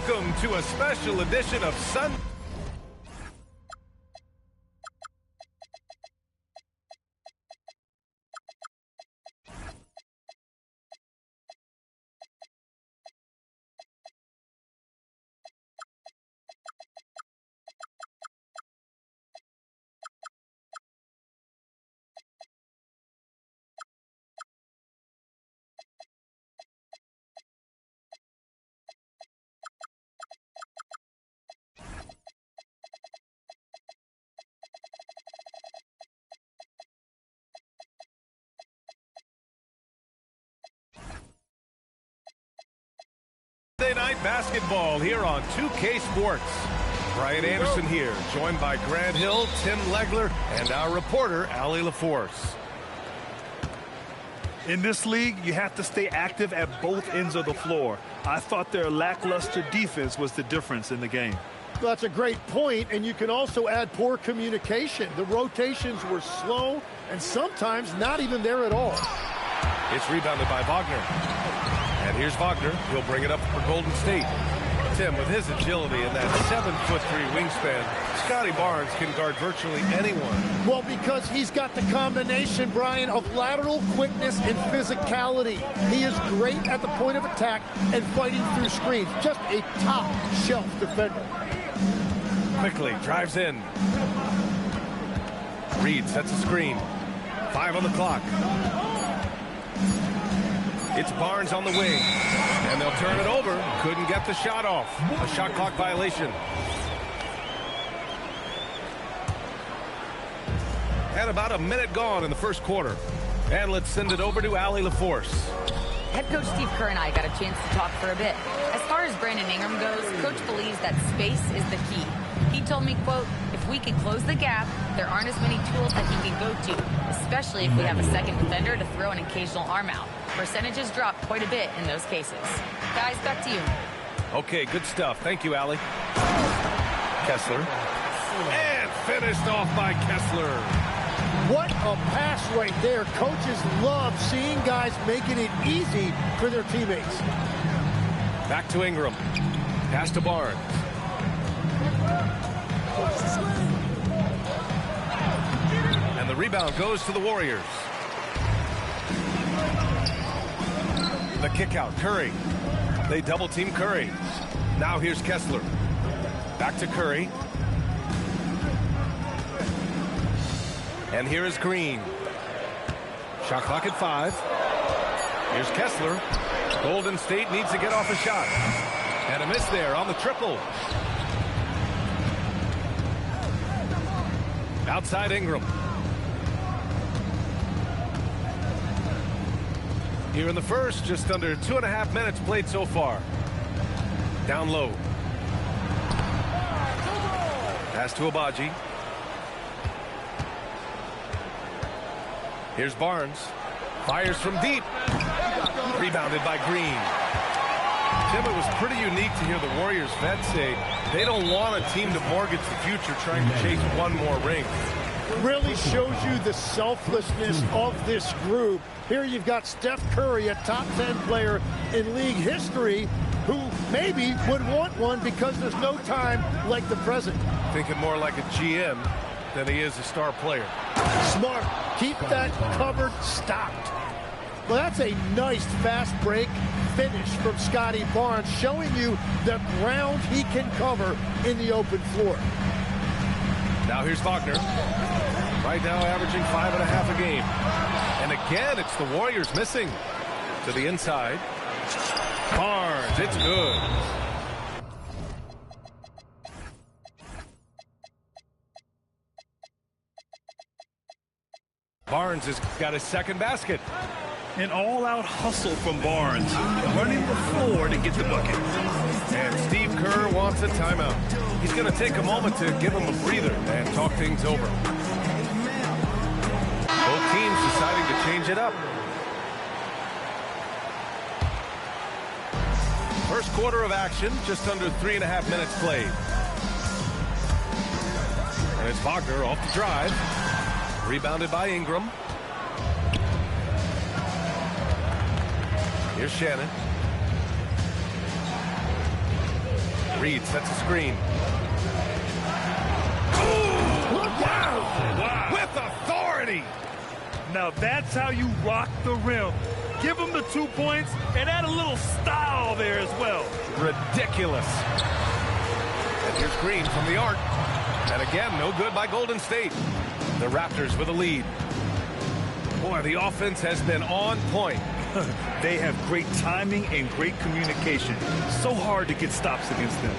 Welcome to a special edition of Sunday night basketball here on 2K Sports. Brian Anderson here, joined by Grant Hill, Tim Legler, and our reporter, Allie LaForce. In this league, you have to stay active at both ends of the floor. I thought their lackluster defense was the difference in the game. Well, that's a great point, and you can also add poor communication. The rotations were slow and sometimes not even there at all. It's rebounded by Wagner. And here's Wagner. He'll bring it up for Golden State. Tim, with his agility and that 7'3" wingspan, Scotty Barnes can guard virtually anyone. Well, because he's got the combination, Brian, of lateral quickness and physicality. He is great at the point of attack and fighting through screens. Just a top-shelf defender. Quickly drives in. Reed sets a screen. 5 on the clock. It's Barnes on the wing, and they'll turn it over. Couldn't get the shot off. A shot clock violation. And about a minute gone in the first quarter. And let's send it over to Allie LaForce. Head coach Steve Kerr and I got a chance to talk for a bit. As far as Brandon Ingram goes, coach believes that space is the key. He told me, quote, if we can close the gap, there aren't as many tools that he can go to, especially if we have a second defender to throw an occasional arm out. Percentages drop quite a bit in those cases. Guys, back to you. Okay, good stuff. Thank you, Allie. Kessler. And finished off by Kessler. What a pass right there. Coaches love seeing guys making it easy for their teammates. Back to Ingram. Pass to Barnes. And the rebound goes to the Warriors. The kick out, Curry. They double team Curry. Now here's Kessler. Back to Curry. And here is Green. Shot clock at 5. Here's Kessler. Golden State needs to get off a shot. And a miss there on the triple. Outside Ingram. Here in the first, just under 2.5 minutes played so far. Down low. Pass to Abaji. Here's Barnes. Fires from deep. Rebounded by Green. Tim, it was pretty unique to hear the Warriors vets say they don't want a team to mortgage the future trying to chase one more ring. Really shows you the selflessness of this group. Here you've got Steph Curry, a top 10 player in league history, who maybe would want one because there's no time like the present. Thinking more like a GM than he is a star player. Smart. Keep that covered stopped. Well, that's a nice fast break finish from Scotty Barnes, showing you the ground he can cover in the open floor. Now here's Wagner. Right now averaging 5.5 a game. And again, it's the Warriors missing. To the inside. Barnes, it's good. Barnes has got his second basket. An all-out hustle from Barnes, running the floor to get the bucket. And Steve Kerr wants a timeout. He's going to take a moment to give him a breather and talk things over. Both teams deciding to change it up. First quarter of action, just under 3.5 minutes played. And it's Wagner off the drive. Rebounded by Ingram. Here's Shannon. Reed sets a screen. Wow. With authority. Now that's how you rock the rim. Give him the 2 points and add a little style there as well. Ridiculous. And here's Green from the arc. And again, no good by Golden State. The Raptors with a lead. Boy, the offense has been on point. They have great timing and great communication. So hard to get stops against them.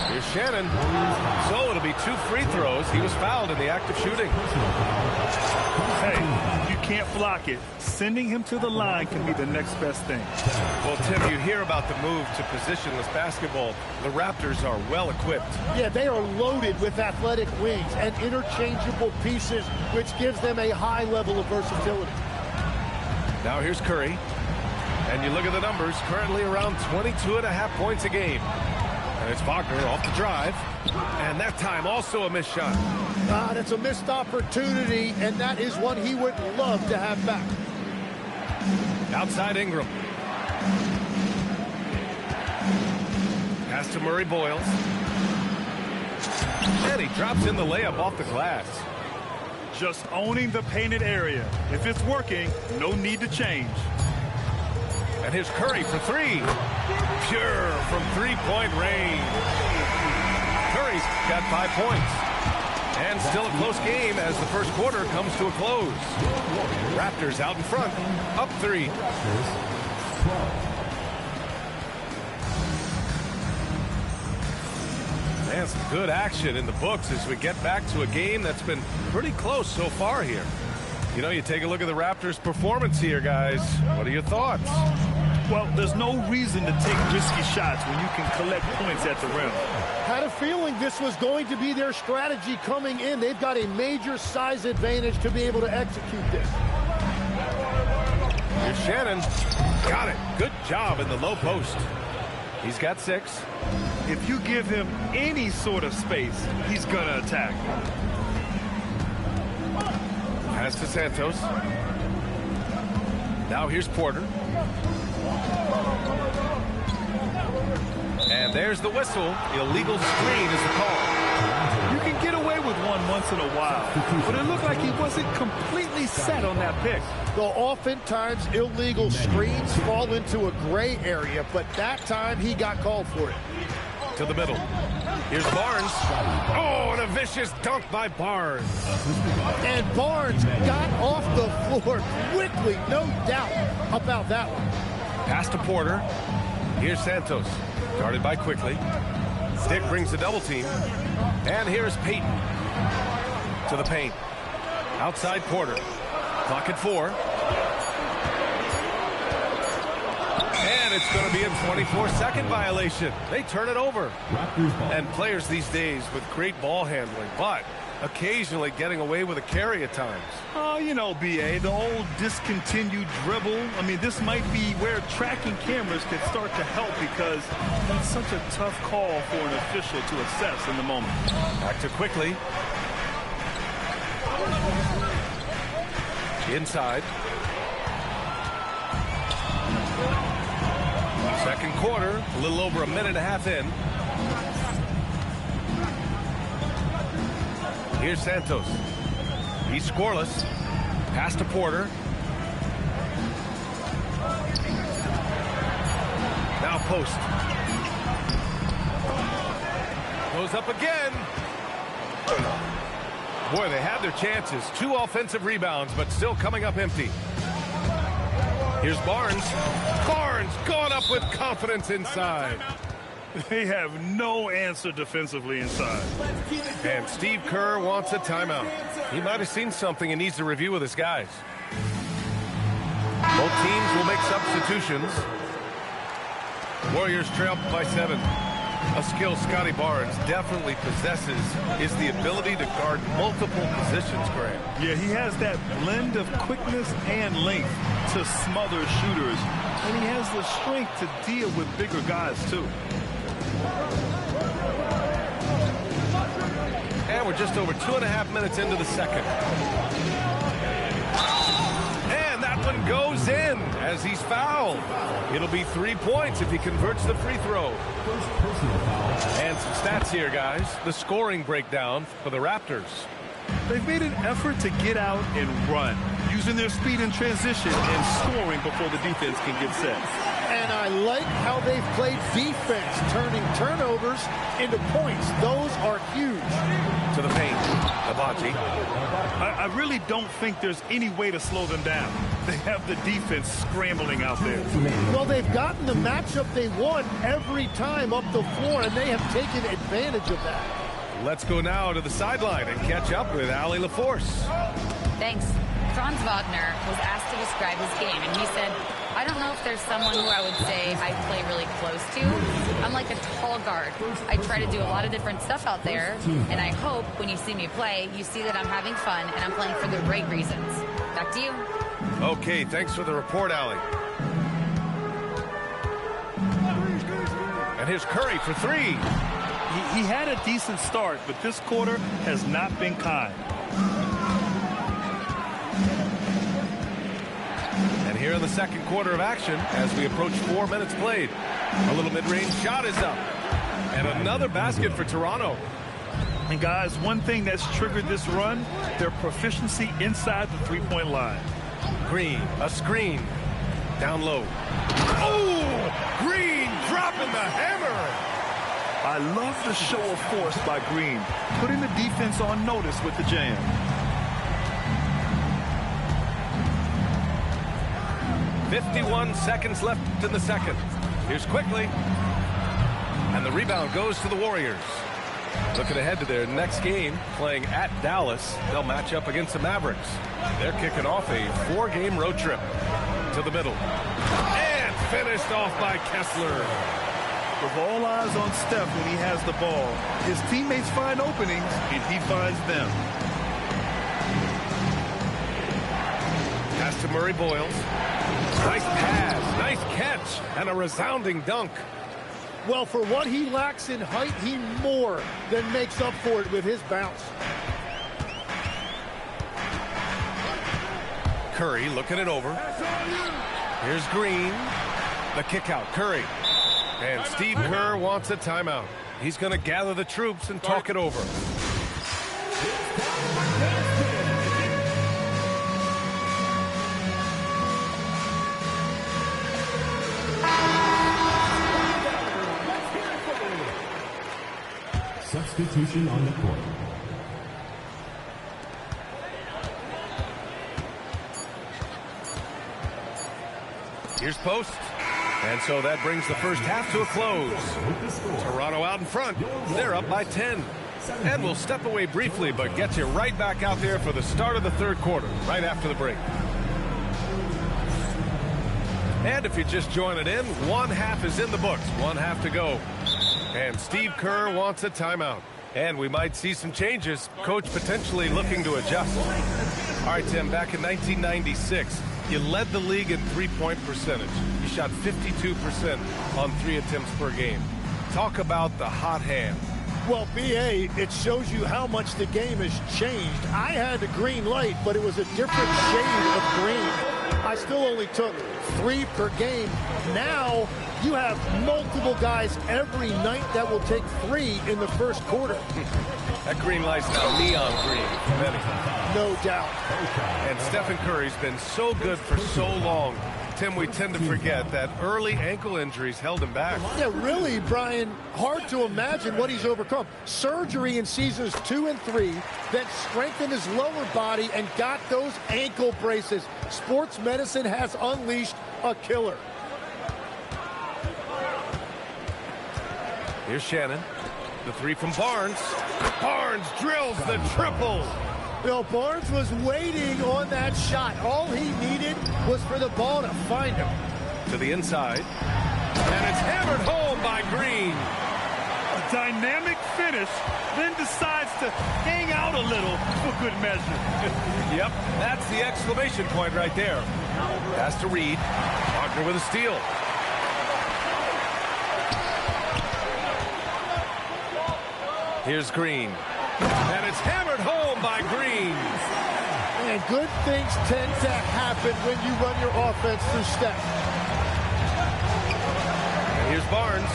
Here's Shannon. So it'll be 2 free throws. He was fouled in the act of shooting. Hey, if you can't block it, sending him to the line can be the next best thing. Well, Tim, you hear about the move to positionless basketball. The Raptors are well equipped. Yeah, they are loaded with athletic wings and interchangeable pieces, which gives them a high level of versatility. Now here's Curry. And you look at the numbers, currently around 22.5 points a game. And it's Wagner off the drive. And that time also a missed shot. That's a missed opportunity, and that is one he would love to have back. Outside Ingram. Pass to Murray Boyles. And he drops in the layup off the glass. Just owning the painted area. If it's working, no need to change. And here's Curry for 3. Pure from three-point range. Curry's got 5 points. And still a close game as the first quarter comes to a close. Raptors out in front, up 3. And some good action in the books as we get back to a game that's been pretty close so far here. You know, you take a look at the Raptors' performance here, guys. What are your thoughts? Well, there's no reason to take risky shots when you can collect points at the rim. Had a feeling this was going to be their strategy coming in. They've got a major size advantage to be able to execute this. Here's Shannon. Got it. Good job in the low post. He's got 6. If you give him any sort of space, he's going to attack. Pass to Santos. Now here's Porter. And there's the whistle. Illegal screen is the call. You can get away with one once in a while, but it looked like he wasn't completely set on that pick. Though oftentimes illegal screens fall into a gray area, but that time he got called for it. To the middle. Here's Barnes. Oh, and a vicious dunk by Barnes. And Barnes got off the floor quickly, no doubt about that one. Pass to Porter. Here's Santos. Guarded by Quickly. Stick brings the double team. And here's Payton. To the paint. Outside Porter. Clock at 4. And it's going to be a 24-second violation. They turn it over. And players these days with great ball handling, but occasionally getting away with a carry at times. Oh, you know, B.A., the old discontinued dribble. I mean, this might be where tracking cameras can start to help because that's such a tough call for an official to assess in the moment. Back to Quickly. Inside. Second quarter, a little over a minute and a half in. Here's Santos. He's scoreless. Pass to Porter. Now post. Goes up again. Boy, they had their chances. 2 offensive rebounds, but still coming up empty. Here's Barnes. Barnes going up with confidence inside. They have no answer defensively inside. And Steve Kerr wants a timeout. He might have seen something and needs to review with his guys. Both teams will make substitutions. Warriors trail by 7. A skill Scotty Barnes definitely possesses is the ability to guard multiple positions, Graham. Yeah, he has that blend of quickness and length to smother shooters. And he has the strength to deal with bigger guys, too. And we're just over 2.5 minutes into the second. And that one goes in as he's fouled. It'll be 3 points if he converts the free throw. And some stats here, guys. The scoring breakdown for the Raptors. They've made an effort to get out and run, using their speed in transition and scoring before the defense can get set. And I like how they've played defense, turning turnovers into points. Those are huge. To the paint, Hibachi. I really don't think there's any way to slow them down. They have the defense scrambling out there. Well, they've gotten the matchup they want every time up the floor, and they have taken advantage of that. Let's go now to the sideline and catch up with Allie LaForce. Thanks. Franz Wagner was asked to describe his game, and he said, I don't know if there's someone who I would say I play really close to. I'm like a tall guard. I try to do a lot of different stuff out there, and I hope when you see me play, you see that I'm having fun and I'm playing for the right reasons. Back to you. Okay, thanks for the report, Allie. And here's Curry for three. He had a decent start, but this quarter has not been kind. And here in the second quarter of action, as we approach 4 minutes played, a little mid-range shot is up. And another basket for Toronto. And guys, one thing that's triggered this run, their proficiency inside the three-point line. Green, a screen, down low. Oh, Green dropping the hammer. I love the show of force by Green, putting the defense on notice with the jam. .51 seconds left in the second. Here's Quickly. And the rebound goes to the Warriors. Looking ahead to their next game, playing at Dallas. They'll match up against the Mavericks. They're kicking off a 4-game road trip to the middle. And finished off by Kessler. With all eyes on Steph when he has the ball, his teammates find openings, and he finds them. Pass to Murray Boyles. Nice pass, nice catch, and a resounding dunk. Well, for what he lacks in height, he more than makes up for it with his bounce. Curry looking it over. Here's Green. The kick out, Curry. And Steve Kerr wants a timeout. He's going to gather the troops and talk it over. Substitution on the court. Here's Post. And so that brings the first half to a close. Toronto out in front. They're up by 10. And we'll step away briefly, but get you right back out there for the start of the third quarter, right after the break. And if you're just joining in, one half is in the books. One half to go. And Steve Kerr wants a timeout. And we might see some changes. Coach potentially looking to adjust. All right, Tim, back in 1996, you led the league in three-point percentage. You shot 52% on 3 attempts per game. Talk about the hot hand. Well, B.A., it shows you how much the game has changed. I had a green light, but it was a different shade of green. I still only took 3 per game. Now you have multiple guys every night that will take 3 in the first quarter. That green light's now neon green for many. No doubt. And Stephen Curry's been so good for so long. Tim, we tend to forget that early ankle injuries held him back. Yeah, really, Brian, hard to imagine what he's overcome. Surgery in seasons 2 and 3 that strengthened his lower body and got those ankle braces. Sports medicine has unleashed a killer. Here's Shannon. The 3 from Barnes. Barnes drills the triple. You know, Barnes was waiting on that shot. All he needed was for the ball to find him. To the inside. And it's hammered home by Green. A dynamic finish, then decides to hang out a little for good measure. Yep, that's the exclamation point right there. Pass to Reed. Wagner with a steal. Here's Green. And it's hammered home by Green. And good things tend to happen when you run your offense through Steph. Here's Barnes.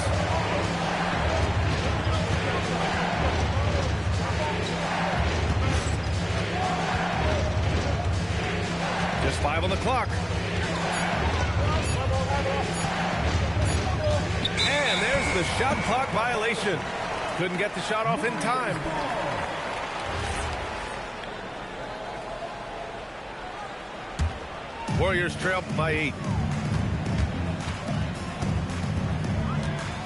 Just 5 on the clock. And there's the shot clock violation. Couldn't get the shot off in time. Warriors trail by 8.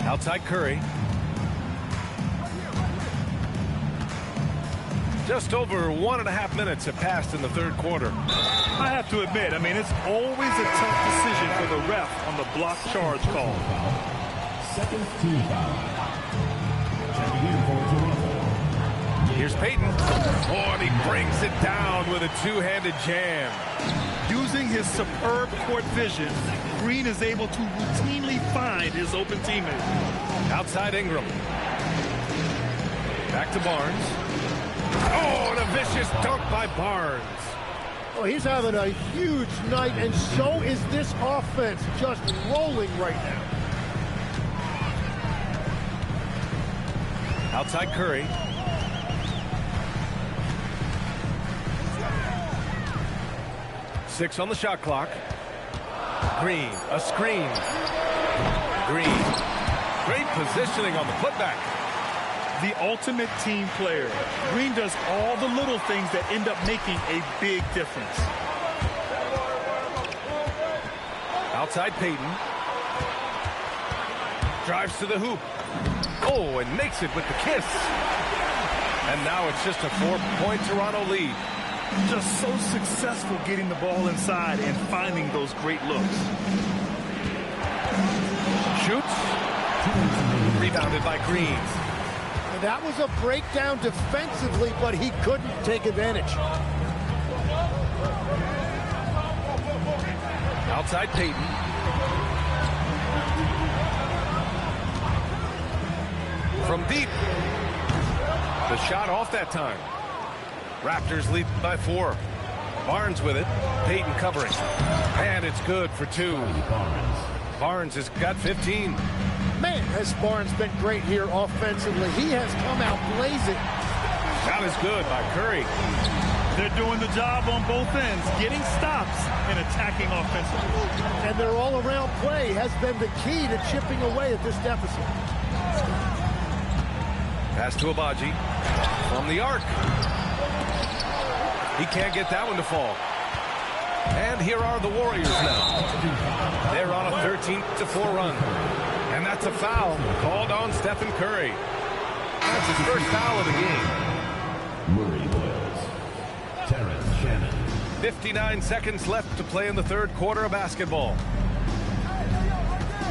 Outside Curry. Just over 1.5 minutes have passed in the third quarter. I have to admit, I mean, it's always a tough decision for the ref on the block charge call. Second team foul. Here's Payton. Oh, and he brings it down with a two-handed jam. Using his superb court vision, Green is able to routinely find his open teammate. Outside Ingram. Back to Barnes. Oh, and a vicious dunk by Barnes. Oh, he's having a huge night, and so is this offense, just rolling right now. Outside Curry. Six on the shot clock. Green, a screen. Green. Great positioning on the putback. The ultimate team player. Green does all the little things that end up making a big difference. Outside Payton. Drives to the hoop. Oh, and makes it with the kiss. And now it's just a 4-point Toronto lead. Just so successful getting the ball inside and finding those great looks. Shoots. Rebounded by Green. And that was a breakdown defensively, but he couldn't take advantage. Outside Payton. From deep. The shot off that time. Raptors lead by 4. Barnes with it. Payton covering. And it's good for 2. Barnes has got 15. Man, has Barnes been great here offensively. He has come out blazing. Shot is good by Curry. They're doing the job on both ends, getting stops and attacking offensively. And their all-around play has been the key to chipping away at this deficit. Pass to Abaji. From the arc. He can't get that one to fall. And here are the Warriors now. They're on a 13-4 run. And that's a foul called on Stephen Curry. That's his first foul of the game. Murray Boyles. Terrence Shannon. 59 seconds left to play in the third quarter of basketball.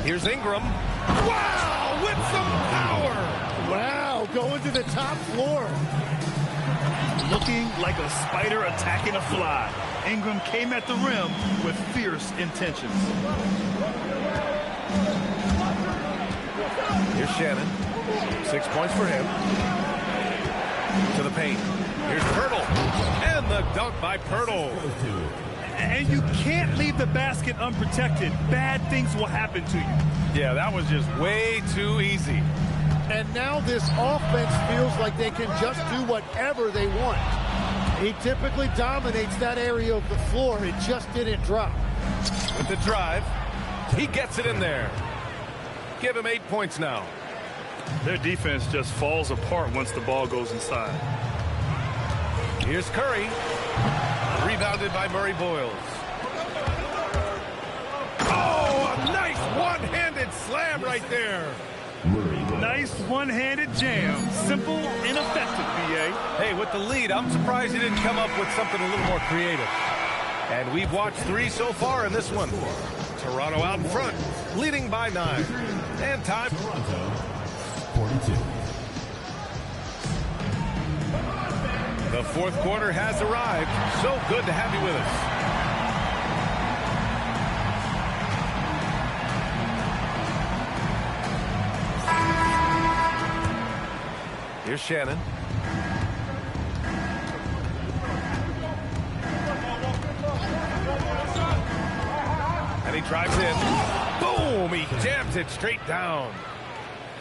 Here's Ingram. Wow, with some power. Wow, going to the top floor. Looking like a spider attacking a fly. Ingram came at the rim with fierce intentions. Here's Shannon. 6 points for him. To the paint. Here's Pirtle. And the dunk by Pirtle. And you can't leave the basket unprotected. Bad things will happen to you. Yeah, that was just way too easy. And now this offense feels like they can just do whatever they want. He typically dominates that area of the floor. It just didn't drop. With the drive, he gets it in there. Give him 8 points now. Their defense just falls apart once the ball goes inside. Here's Curry. Rebounded by Murray Boyles. Oh, a nice one-handed slam right there. Nice one-handed jam. Simple and effective, B.A. Hey, with the lead, I'm surprised he didn't come up with something a little more creative. And we've watched 3 so far in this one. Toronto out in front, leading by 9. And time. Toronto, 42. The fourth quarter has arrived. So good to have you with us. Here's Shannon. drives in. Boom! He jams it straight down.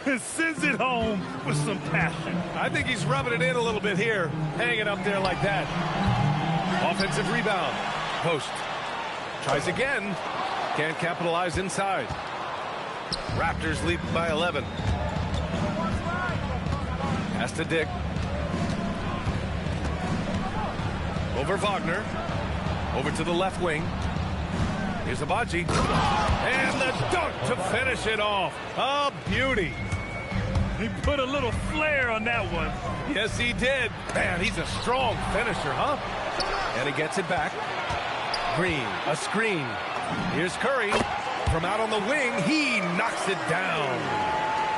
And sends it home with some passion. I think he's rubbing it in a little bit here, hanging up there like that. Offensive rebound. Post. Tries again. Can't capitalize inside. Raptors lead by 11. Pass to Dick. Over Wagner. Over to the left wing. Here's Abaji. And the dunk to finish it off. A beauty. He put a little flair on that one. Yes, he did. Man, he's a strong finisher, huh? And he gets it back. Green, a screen. Here's Curry. From out on the wing, he knocks it down.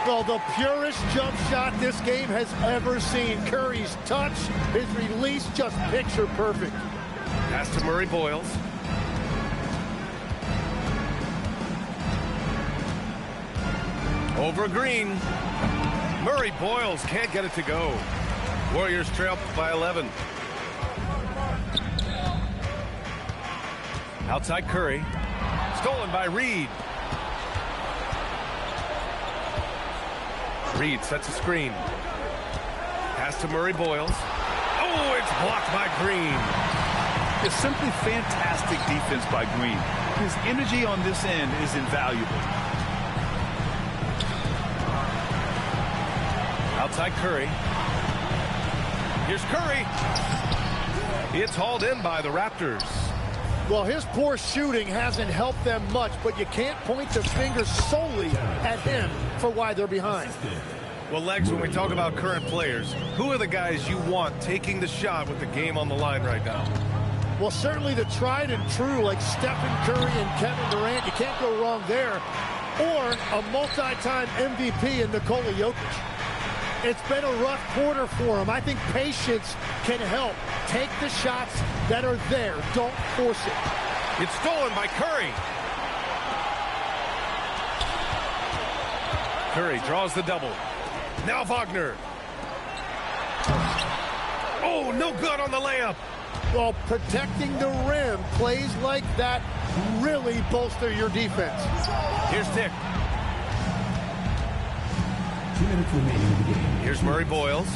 Well, the purest jump shot this game has ever seen. Curry's touch, his release, just picture perfect. Pass to Murray Boyles. Over Green. Murray Boyles can't get it to go. Warriors trail by 11. Outside Curry. Stolen by Reed. Reed sets a screen. Pass to Murray Boyles. Oh, it's blocked by Green. It's simply fantastic defense by Green. His energy on this end is invaluable. Outside Curry. Here's Curry. It's hauled in by the Raptors. Well, his poor shooting hasn't helped them much, but you can't point the finger solely at him for why they're behind. Well, Legs, when we talk about current players, who are the guys you want taking the shot with the game on the line right now? Well, certainly the tried and true like Stephen Curry and Kevin Durant. You can't go wrong there. Or a multi-time MVP in Nikola Jokic. It's been a rough quarter for him. I think patience can help. Take the shots that are there. Don't force it. It's stolen by Curry. Curry draws the double. Now Wagner. Oh, no good on the layup. Well, protecting the rim, plays like that really bolster your defense. Here's Dick. 2 minutes remaining in the game. Here's Murray Boyles.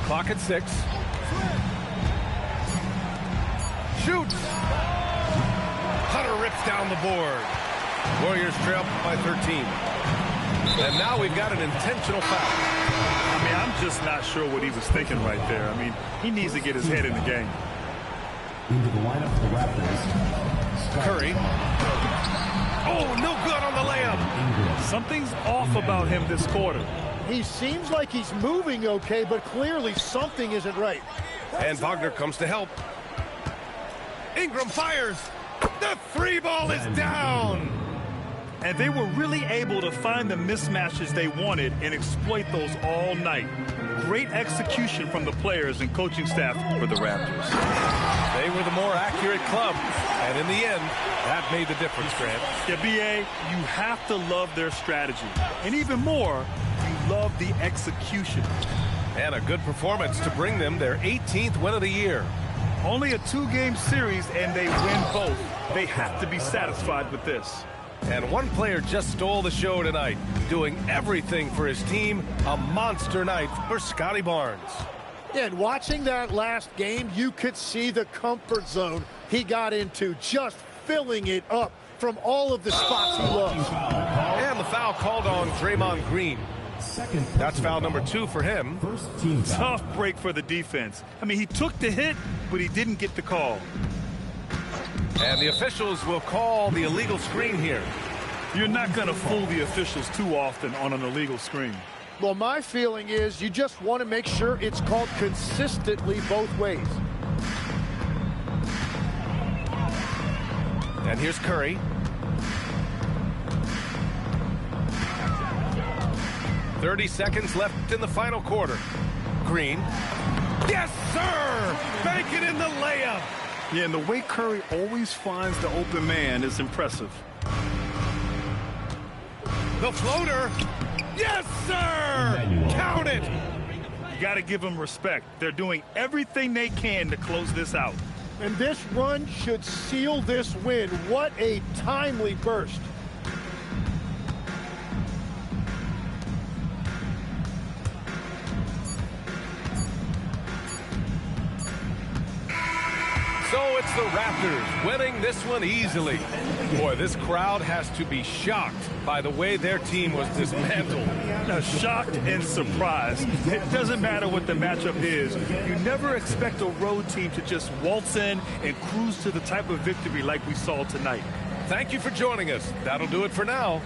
Clock at 6. Shoots. Hunter rips down the board. Warriors trail by 13. And now we've got an intentional foul. I mean, I'm just not sure what he was thinking right there. I mean, he needs to get his head in the game. Into the lineup for the Raptors. Curry. Oh, no good on the layup. Something's off about him this quarter. He seems like he's moving okay, but clearly something isn't right. And Wagner comes to help. Ingram fires. The three ball is down. And they were really able to find the mismatches they wanted and exploit those all night. Great execution from the players and coaching staff for the Raptors. They were the more accurate club. And in the end, that made the difference, Grant. Yeah, B.A., you have to love their strategy. And even more, you love the execution. And a good performance to bring them their 18th win of the year. Only a 2-game series, and they win both. They have to be satisfied with this. And one player just stole the show tonight, doing everything for his team. A monster night for Scotty Barnes. And watching that last game, you could see the comfort zone he got into, just filling it up from all of the spots he loves. And the foul called on Draymond Green. That's foul number 2 for him. First team foul. Tough break for the defense. I mean, he took the hit, but he didn't get the call. And the officials will call the illegal screen here. You're not going to fool the officials too often on an illegal screen. Well, my feeling is you just want to make sure it's called consistently both ways. And here's Curry. .30 seconds left in the final quarter. Green. Yes, sir! Bank it in the layup. Yeah, and the way Curry always finds the open man is impressive. The floater. Yes, sir! Count it. You got to give them respect. They're doing everything they can to close this out. And this run should seal this win. What a timely burst. So it's the Raptors winning this one easily. Boy, this crowd has to be shocked by the way their team was dismantled. Now, shocked and surprised. It doesn't matter what the matchup is. You never expect a road team to just waltz in and cruise to the type of victory like we saw tonight. Thank you for joining us. That'll do it for now.